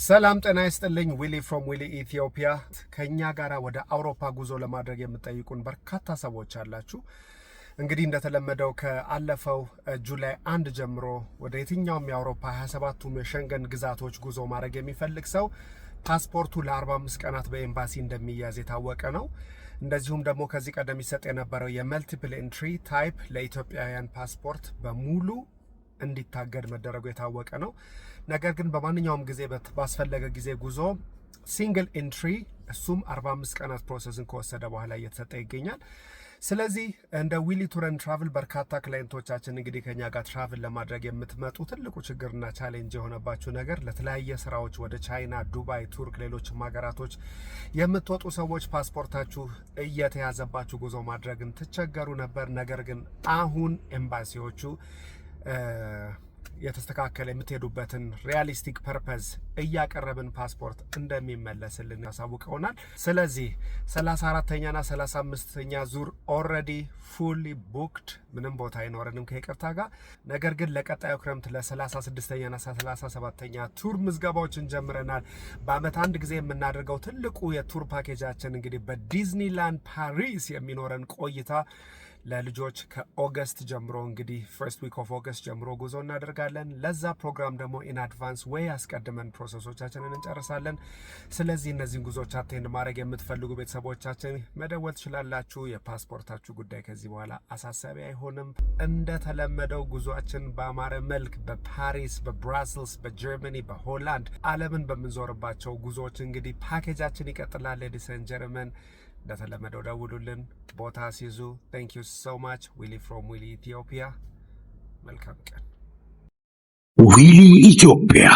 ሰላም ጤና ይስጥልኝ። ዊሊ ፍሮም ዊሊ ኢትዮጵያ። ከኛ ጋራ ወደ አውሮፓ ጉዞ ለማድረግ የምትጠይቁን በርካታ ሰዎች አላችሁ። እንግዲህ እንደተለመደው ከአለፈው ጁላይ 1 ጀምሮ ወደ የትኛውም የአውሮፓ 27ቱም የሸንገን ግዛቶች ጉዞ ማድረግ የሚፈልግ ሰው ፓስፖርቱ ለ45 ቀናት በኤምባሲ እንደሚያዝ የታወቀ ነው። እንደዚሁም ደግሞ ከዚህ ቀደም ይሰጥ የነበረው የመልቲፕል ኤንትሪ ታይፕ ለኢትዮጵያውያን ፓስፖርት በሙሉ እንዲታገድ መደረጉ የታወቀ ነው። ነገር ግን በማንኛውም ጊዜ ባስፈለገ ጊዜ ጉዞ ሲንግል ኤንትሪ እሱም 45 ቀናት ፕሮሰስን ከወሰደ በኋላ እየተሰጠ ይገኛል። ስለዚህ እንደ ዊሊ ቱር ኤንድ ትራቭል በርካታ ክላይንቶቻችን እንግዲህ ከኛ ጋር ትራቭል ለማድረግ የምትመጡ ትልቁ ችግርና ቻሌንጅ የሆነባችሁ ነገር ለተለያየ ስራዎች ወደ ቻይና፣ ዱባይ፣ ቱርክ፣ ሌሎችም ሀገራቶች የምትወጡ ሰዎች ፓስፖርታችሁ እየተያዘባችሁ ጉዞ ማድረግን ትቸገሩ ነበር። ነገር ግን አሁን ኤምባሲዎቹ የተስተካከለ የምትሄዱበትን ሪያሊስቲክ ፐርፐዝ እያቀረብን ፓስፖርት እንደሚመለስልን ያሳውቀውናል። ስለዚህ 34ኛና 35ኛ ዙር ኦልሬዲ ፉሊ ቡክድ፣ ምንም ቦታ አይኖረንም ከይቅርታ ጋር። ነገር ግን ለቀጣዩ ክረምት ለ36ኛና 37ኛ ቱር ምዝገባዎችን ጀምረናል። በአመት አንድ ጊዜ የምናደርገው ትልቁ የቱር ፓኬጃችን እንግዲህ በዲዝኒላንድ ፓሪስ የሚኖረን ቆይታ ለልጆች ከኦገስት ጀምሮ እንግዲህ ፈርስት ዊክ ኦፍ ኦገስት ጀምሮ ጉዞ እናደርጋለን። ለዛ ፕሮግራም ደግሞ ኢን አድቫንስ ወይ አስቀድመን ፕሮሰሶቻችንን እንጨርሳለን። ስለዚህ እነዚህን ጉዞዎች አቴንድ ማድረግ የምትፈልጉ ቤተሰቦቻችን መደወል ትችላላችሁ። የፓስፖርታችሁ ጉዳይ ከዚህ በኋላ አሳሳቢ አይሆንም። እንደተለመደው ጉዞአችን በአማረ መልክ በፓሪስ፣ በብራስልስ፣ በጀርመኒ፣ በሆላንድ ዓለምን በምንዞርባቸው ጉዞዎች እንግዲህ ፓኬጃችን ይቀጥላል። ሌዲስ ኤንድ ጀንትልመን እንደተለመደው ደውሉልን፣ ቦታ ሲይዙ። ቴንክ ዩ ሶ ማች። ዊሊ ፍሮም ዊሊ ኢትዮጵያ። መልካም ቀን። ዊሊ ኢትዮጵያ።